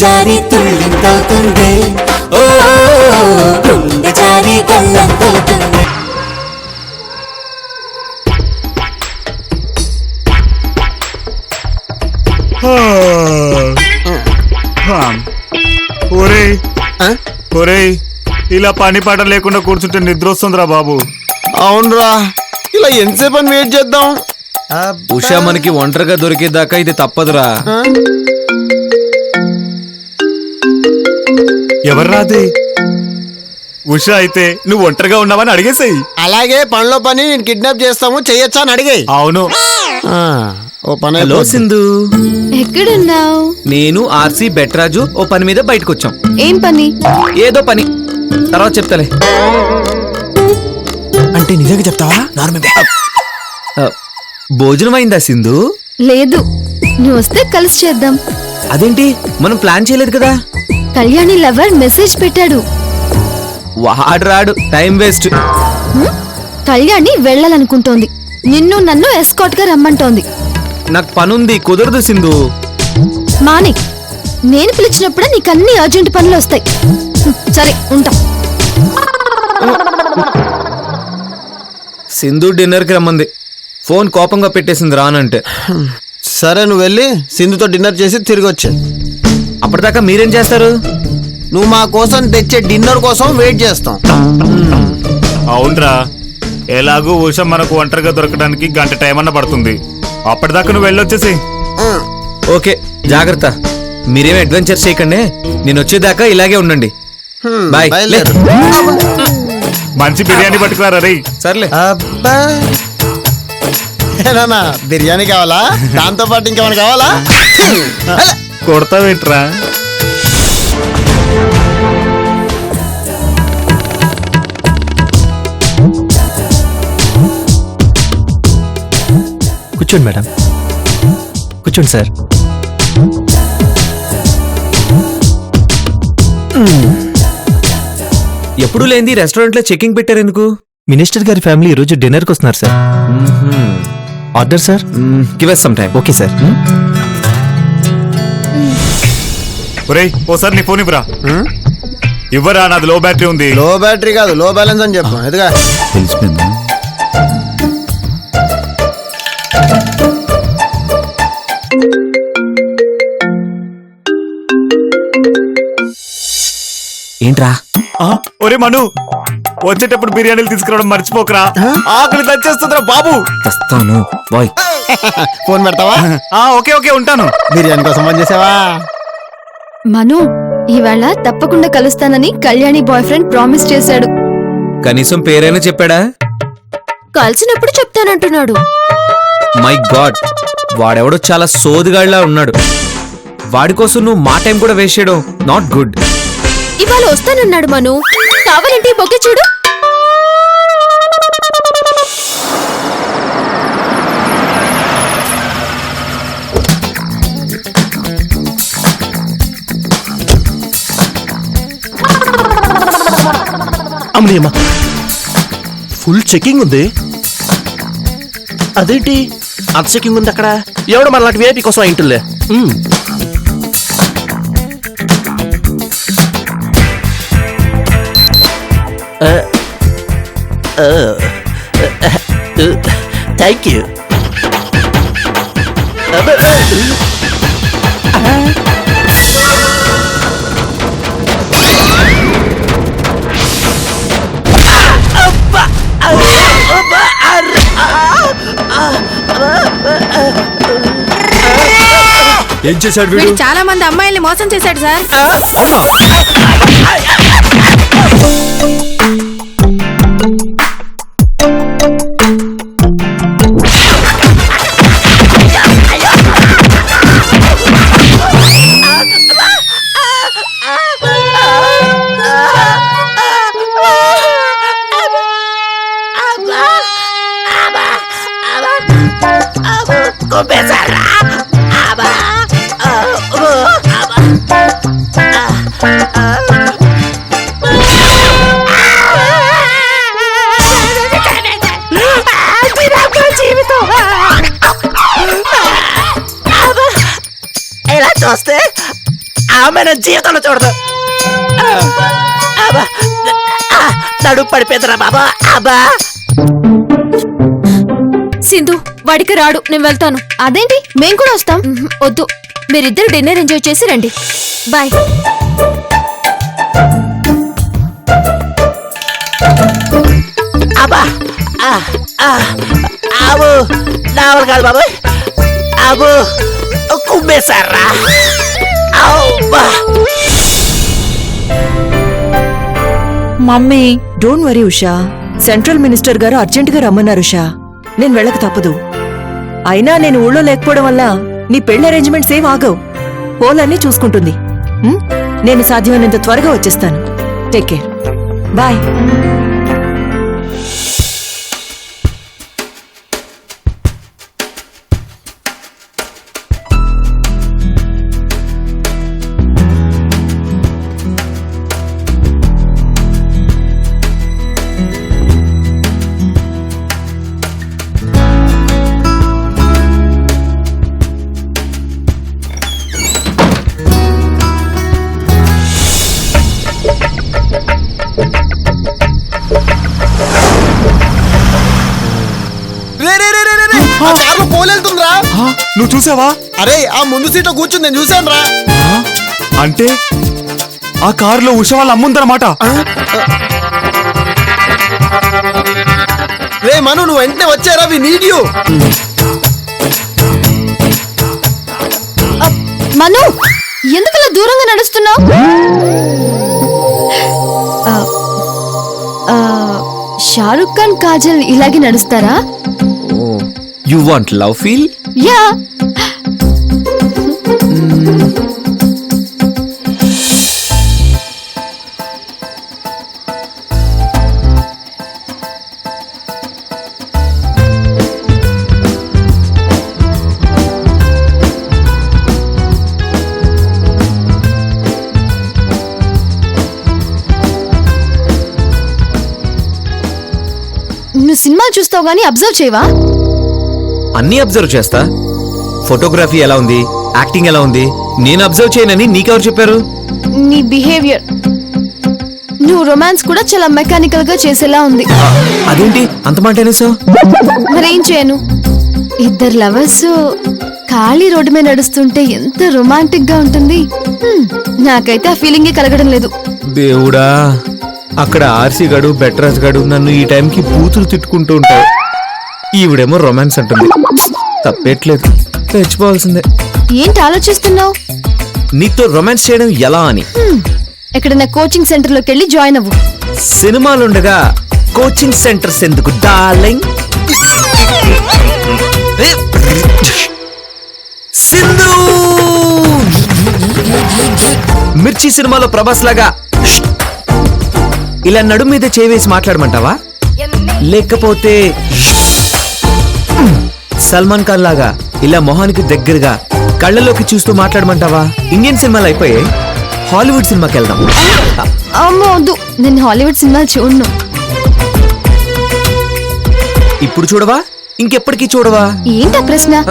జారి తుళ్ళింతవుతుంది, ఓ గుండె జారి గల్లంతవుతుంది. ఇలా పని పాట లేకుండా కూర్చుంటే నిద్ర వస్తుందిరా బాబు. అవునరా, ఇలా ఎంతసేపు అని వెయిట్ చేద్దాం? ఉషా మనకి ఒంటరిగా దొరికేదాకా ఇది తప్పదురా. ఎవర్రాది? ఉషా అయితే నువ్వు ఒంటరిగా ఉన్నావని అడిగేసాయి. అలాగే పనిలో పని నేను కిడ్నాప్ చేస్తాము, చెయ్యొచ్చా అని అడిగాయి. అవును. ఓ పని. హలో సింధు, ఎక్కడున్నావు? నేను ఆర్సీ బెట్రాజు ఓ పని మీద బయటకు వచ్చాం. ఏం పని? ఏదో పని, తర్వాత చెప్తాలే. అంటే నిజంగా చెప్తావా? భోజనం అయిందా సింధు? లేదు, నువ్వు వస్తే కలిసి చేద్దాం. అదేంటి, మనం ప్లాన్ చేయలేదు కదా. కళ్యాణి లవర్ మెసేజ్ పెట్టాడు. వాడు రాడు, టైం వేస్ట్. కళ్యాణి వెళ్ళాలనుకుంటోంది, నిన్ను నన్ను ఎస్కాట్ గా రమ్మంటోంది. నాకు పనుంది, కుదరదు సింధు. మానిక్, నేను పిలిచినప్పుడే నీకు అన్ని అర్జెంట్ పనులు వస్తాయి. సరే ఉంటా. సింధు డిన్నర్ కి రమ్మంది, ఫోన్ కోపంగా పెట్టేసింది రానంటే. సరే, నువ్వు వెళ్ళి సింధుతో డిన్నర్ చేసి తిరిగి వచ్చా. అప్పటిదాకా మీరేం చేస్తారు? నువ్వు మా కోసం తెచ్చే డిన్నర్ కోసం వెయిట్ చేస్తాం. అవునరా, ఎలాగూ ఉషా మనకు ఒంటరిగా దొరకడానికి గంట టైం అన్న పడుతుంది. అప్పటిదాకా నువ్వు వెళ్ళొచ్చేసి. ఓకే, జాగ్రత్త. మీరేం అడ్వెంచర్ చేయకండి, నేను వచ్చేదాకా ఇలాగే ఉండండి. బాయ్. మంచి బిర్యానీ పట్టుకురా రే. సర్లే. అబ్బా, ఏనా బిర్యానీ కావాలా? దాంతో పాటు ఇంకేమైనా కావాలా? కొడతావేంట్రా? కూర్చోండి మేడం, కూర్చోండి సార్. ఎప్పుడు లేంది రెస్టారెంట్ లో చెకింగ్ పెట్టారు ఎందుకు? మినిస్టర్ గారి ఫ్యామిలీ ఈ రోజు డిన్నర్ కి వస్తున్నారు sir. Order sir. Give us some time. Okay sir. ఒరేయ్, ఓసారి నీ ఫోన్ ఇవ్వరా. ఇవ్వరా, నాది లో బ్యాటరీ ఉంది. లో బ్యాటరీ కాదు, లో బ్యాలెన్స్ అని చెప్పు. ఎదుగా తెలిసిపోయిందా? ఏంట్రా? ఒరే మను, వచ్చేటప్పుడు బిర్యానీలు తీసుకురావడం మర్చిపోకరా. ఆకలి తెచ్చేస్తుందిరా బాబు. తెస్తాను బాయ్. ఫోన్ పెడతావా? ఓకే ఓకే, ఉంటాను. బిర్యానీ కోసం ఫోన్ చేసావా? మను, ఈవేళ తప్పకుండా కలుస్తానని కళ్యాణి బాయ్ ఫ్రెండ్ ప్రామిస్ చేశాడు. కనీసం పేరైనా చెప్పాడా? కలిసినప్పుడు చెప్తానంటున్నాడు. మై గాడ్, వాడెవడో చాలా సోదిగాడిలా ఉన్నాడు. వాడి కోసం నువ్వు మా టైం కూడా వేస్ట్ చేయడం నాట్ గుడ్. ఇవాళ వస్తానన్నాడు మను, కావాలంటే బొకే చూడు. అమ్మా, ఫుల్ చెకింగ్ ఉంది. అదేంటి అంత చెకింగ్ ఉంది అక్కడ? ఎవడు మన లాంటి వేపీ కోసం అయింటులే. Thank you. ఏం చేశాడు వీడు? చాలా మంది అమ్మాయిల్ని మోసం చేశాడు సార్. ఇలా చూస్తే ఆమె నా జీవితంలో చూడదు. అబ్బా, నడుము పడిపోయిందిరా బాబా. అబ్బా సింధు వాడికి రాడు, నేను వెళ్తాను. అదేంటి, మేము కూడా వస్తాం. వద్దు, మీరిద్దరు డిన్నర్ ఎంజాయ్ చేసి రండి. బాయ్. అబ్బా అబ్బో నావల్ కాదు బాబు. అబ్బో కుమ్మేశారా. Mummy don't worry Usha, central minister గారు అర్జెంట్ గా రమ్మన్నారు ఉషా. నేను వెళ్ళక తప్పదు. అయినా నేను ఊళ్ళో లేకపోవడం వల్ల నీ పెళ్లి అరేంజ్మెంట్స్ ఏం ఆగవు. పోలన్నీ చూసుకుంటుంది. నేను సాధ్యమైనంత త్వరగా వచ్చేస్తాను. Take care. బాయ్. పోలేళ్తుందిరా. నువ్వు చూసావా? అరే ఆ ముందు సీట్లో కూర్చుంది, నేను చూశాను రా. అంటే ఆ కారులో ఉష వాళ్ళ అమ్ముందన్నమాట. రే మను, నువ్వు వెంటనే వచ్చారా? We need you. మను, ఎందుకలా దూరంగా నడుస్తున్నావు? షారుఖ్ ఖాన్ కాజల్ ఇలాగే నడుస్తారా? You want love feel? Yeah. నువ్వు సినిమా చూస్తావు గానీ అబ్జర్వ్ చేయవా? అన్నీ అబ్జర్వ్ చేస్తా. ఫోటోగ్రఫీ ఎలా ఉంది, యాక్టింగ్ ఎలా ఉంది, నేను అబ్జర్వ్ చేయనని నీకెవరు చెప్పారు? నీ బిహేవియర్, నువ్వు రొమాన్స్ కూడా చాలా మెకానికల్ గా చేసేలా ఉంది. అదేంటి అంత మాట అనేసావు? మరేం చేయను, ఇద్దరు లవర్స్ ఖాళీ రోడ్డు మీద నడుస్తుంటే ఎంత రొమాంటిక్ గా ఉంటుంది. నాకైతే ఆ ఫీలింగే కలగడం లేదు. దేవుడా, అక్కడ ఆర్సీ గడు బెట్రాజ్ గడు నన్ను ఈ టైంకి బూతులు తిట్టుకుంటూ ఉంటావు. ఈవిడేమో రొమాన్స్ అంటుంది. తప్పేట్లేదు, తెచ్చిపోవాల్సిందే. ఏంటి ఆలోచిస్తున్నావు? నీతో రొమాన్స్ చేయడం ఎలా అని. ఎక్కడైనా కోచింగ్ సెంటర్ లోకి వెళ్ళి జాయిన్ అవ్వు. సినిమాలుండగా కోచింగ్ సెంటర్స్ ఎందుకు డార్లింగ్? సింధు మిర్చి సినిమాలో ప్రభాస్ లాగా ఇలా నడుము మీద చేవేసి మాట్లాడమంటావా? లేకపోతే సల్మాన్ ఖాన్ లాగా ఇలా మొహానికి దగ్గరగా కళ్ళలోకి చూస్తూ మాట్లాడమంటావా? ఇండియన్ సినిమాలు అయిపోయాయి, హాలీవుడ్ సినిమాకి వెళ్దాం. అమ్మో వద్దు, నేను హాలీవుడ్ సినిమాలు చూడను. ఇప్పుడు చూడవా, ఇంకెప్పటికీ చూడవా? ఏంటా ప్రశ్న?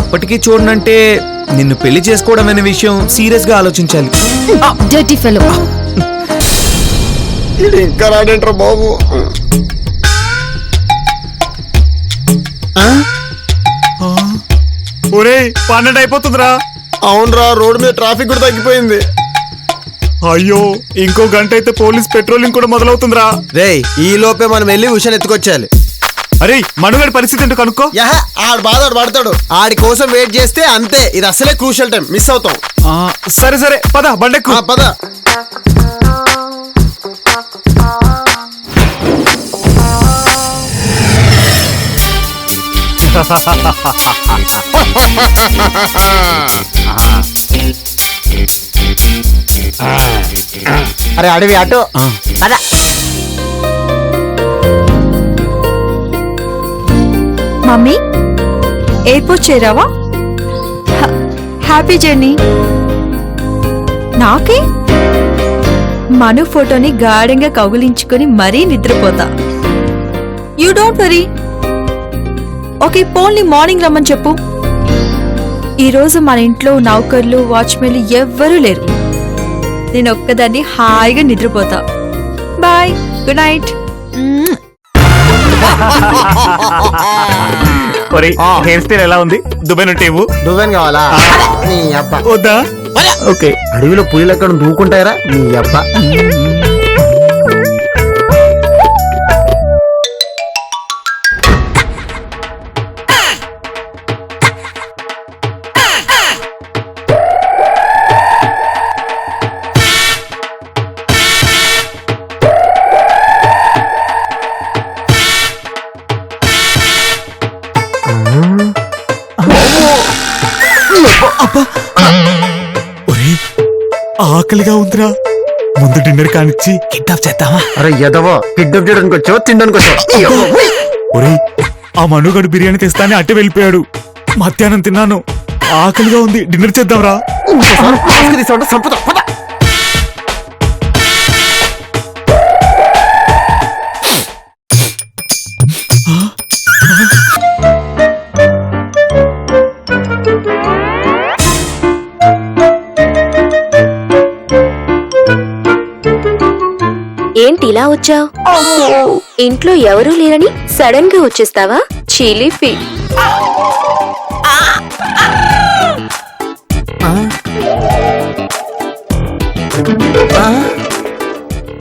ఎప్పటికీ చూడనంటే నిన్ను పెళ్లి చేసుకోవడం అనే విషయం సీరియస్ గా ఆలోచించాలి. Dirty fellow. ఇంకా రాడంట్రా బాబు. ఒరే 12 అయిపోతుందిరా. అవునరా, రోడ్డు మీద ట్రాఫిక్ కూడా తగ్గిపోయింది. అయ్యో, ఇంకో గంట అయితే పోలీస్ పెట్రోలింగ్ కూడా మొదలవుతుందిరా. రే ఈ లోపే మనం వెళ్ళి ఉషాని ఎత్తుకొచ్చాలి. అరే మనుగడ పరిస్థితి ఏంటో కనుక్కో. ఆడు బాధాడు పడతాడు. ఆడి కోసం వెయిట్ చేస్తే అంతే. ఇది అసలే క్రూషియల్ టైం, మిస్ అవుతాం. సరే సరే పద, బండెక్కు. పద. అరే అడవి అటు అదా. మమ్మీ ఎయిర్పోర్ట్ చేరావా? Happy journey. నాకే మను ఫోటోని గాఢంగా కౌగిలించుకొని మరీ నిద్రపోతా. You don't worry. ఓకే, పోన్లీ మార్నింగ్ రమ్మని చెప్పు. ఈ రోజు మన ఇంట్లో నౌకర్లు వాచ్మెన్లు ఎవ్వరూ లేరు. నేను ఒక్కదాన్ని హాయిగా నిద్రపోతా. Bye, good night. ఒరే హెయిర్ స్టైల్ ఎలా ఉంది? దుబాయ్ నుండి ఇవ్వు. నువ్వేం కావాలా నీ అబ్బా? వద్దా? ఓకే. అడవిలో పులిలు ఎక్కడ దూకుంటాయరా నీ అబ్బా? ఒరే ఆకలిగా ఉందిరా, ముందు డిన్నర్ కానిచ్చి కిడ్నాప్ చేద్దామా? అరే ఎదవో, కిడ్నాప్ చేయడానికి వచ్చావా తినడానికి వచ్చావా? ఒరే ఆ మనుగడు బిర్యానీ తెస్తానే అట్టే వెళ్ళిపోయాడు. మధ్యాహ్నం తిన్నాను, ఆకలిగా ఉంది, డిన్నర్ చేద్దాంరా. సంపద ఏంటి ఇలా వచ్చావు? ఇంట్లో ఎవరూ లేరని సడన్ గా వచ్చేస్తావా? చిలిపి.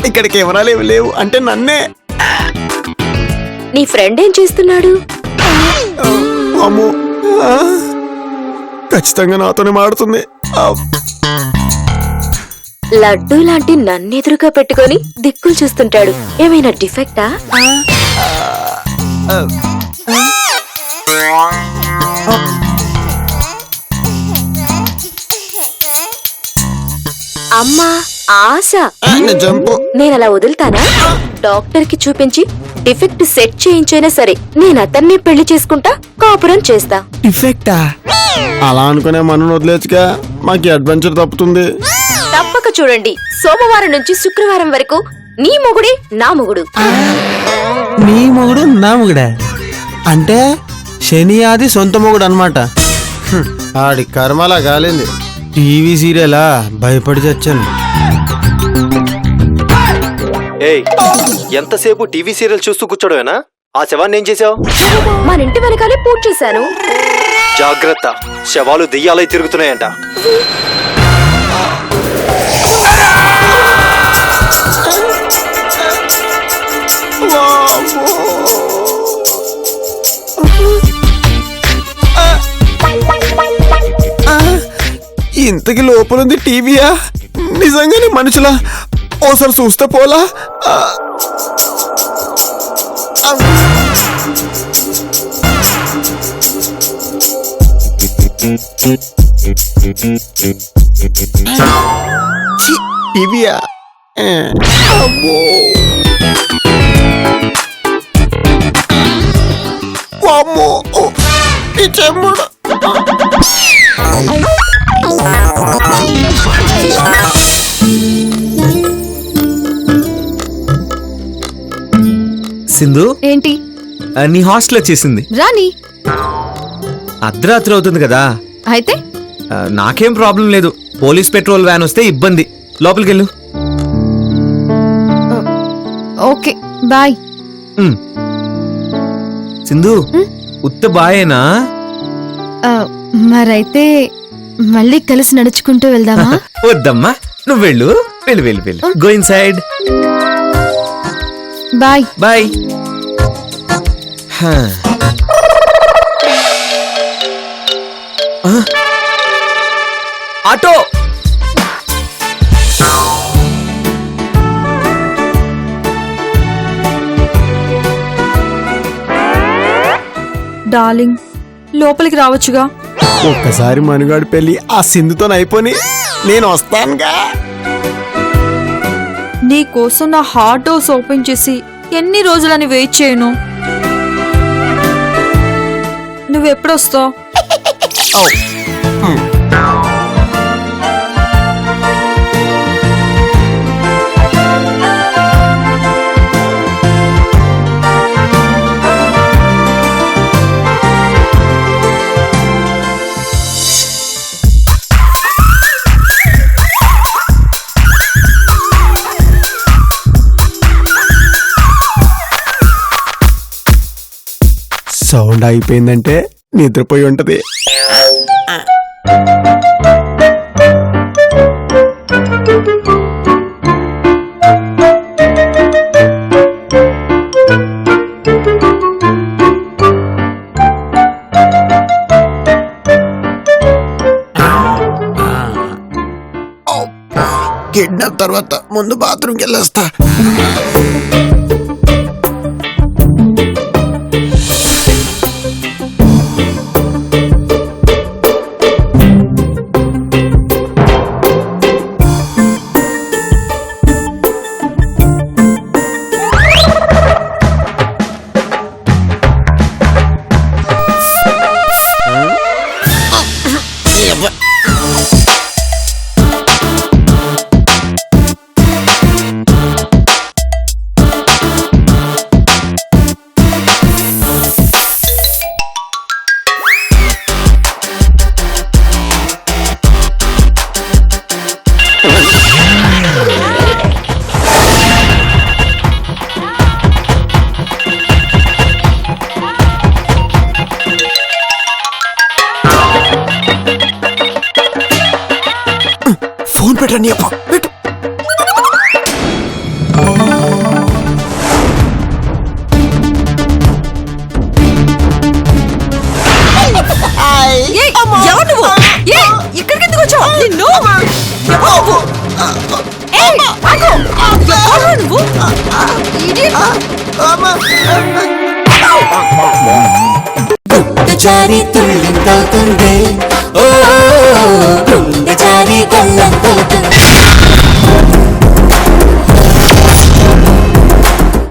ఇక్కడ కెమెరాలు ఏమి లేవు అంటే నన్నే. నీ ఫ్రెండ్ ఏం చేస్తున్నాడు? అమ్మో, ఖచ్చితంగా నాతోనే మాడుతుంది. లడ్డూ లాంటి నన్నెదురుగా పెట్టుకొని దిక్కులు చూస్తుంటాడు. ఏమైనా డిఫెక్టా? అమ్మా ఆశ, నేనలా వదులుతానా? డాక్టర్ కి చూపించి డిఫెక్ట్ సెట్ చేయించైనా సరే నేను అతన్ని పెళ్లి చేసుకుంటా, కాపురం చేస్తా. డిఫెక్టా? అలా అనుకునే మనం వదిలేచుగా, మాకు అడ్వెంచర్ తప్పుతుంది. తప్పక చూడండి. సోమవారం నుంచి శుక్రవారం వరకు నీ మొగుడే నా మొగుడు. నీ మొగుడు నా మొగుడా? అంటే శని ఆది సొంత మొగుడు అనమాట. ఆడి కర్మలా కాలింది. టీవీ సీరియలా భయపడి చచ్చాను. ఏయ్, ఎంతసేపు టీవీ సీరియల్ చూస్తూ కూర్చోడమేనా? ఆ శవాన్ని ఏం చేసావు? మన ఇంటి వెనకాలే పూజ చేశాను. జాగ్రత్త, శవాలు దెయ్యాలై తిరుగుతున్నాయంట. ఇంతకి లోపలుంది టీవీయా? నిజంగానే మనుషులా? ఓసారి చూస్తే పోలా? టీవీయా? అమ్మో, అమ్మో, ఈ చెమ్ముడు. సింధు, ఏంటి? నీ హాస్టల్ వచ్చేసింది. రాని. అర్ధరాత్రి అవుతుంది కదా. అయితే నాకేం ప్రాబ్లం లేదు. పోలీస్ పెట్రోల్ వ్యాన్ వస్తే ఇబ్బంది. లోపలికి వెళ్ళు. Okay, bye. సింధు, ఉత్త బాయేనా? మరైతే మళ్ళీ కలిసి నడుచుకుంటూ వెళ్దామా? వద్దమ్మా, నువ్వు వెళ్ళు. వెళ్ళు వెళ్ళు వెళ్ళు. Go inside. Bye bye. Auto. Darling, లోపలికి రావచ్చుగా. ఒక్కసారి మనుగాడి పెళ్లి ఆ సింధుతో అయిపోని నేను వస్తానుగా. నీ కోసం నా హార్ట్ హౌస్ ఓపెన్ చేసి ఎన్ని రోజులని వెయిట్ చేయను. నువ్వెప్పుడొస్తావు? సౌండ్ అయిపోయిందంటే నిద్రపోయి ఉంటది. కిడ్నాప్ తర్వాత ముందు బాత్రూమ్కి వెళ్ళొస్తా. ఫోన్ పెట్టండి అప్ప పెట్టు. ఇక్కడికి వచ్చావు నిన్ను ఎవరు నువ్వు? గుండె జారి తుళ్ళింతవుతుంది. ఓ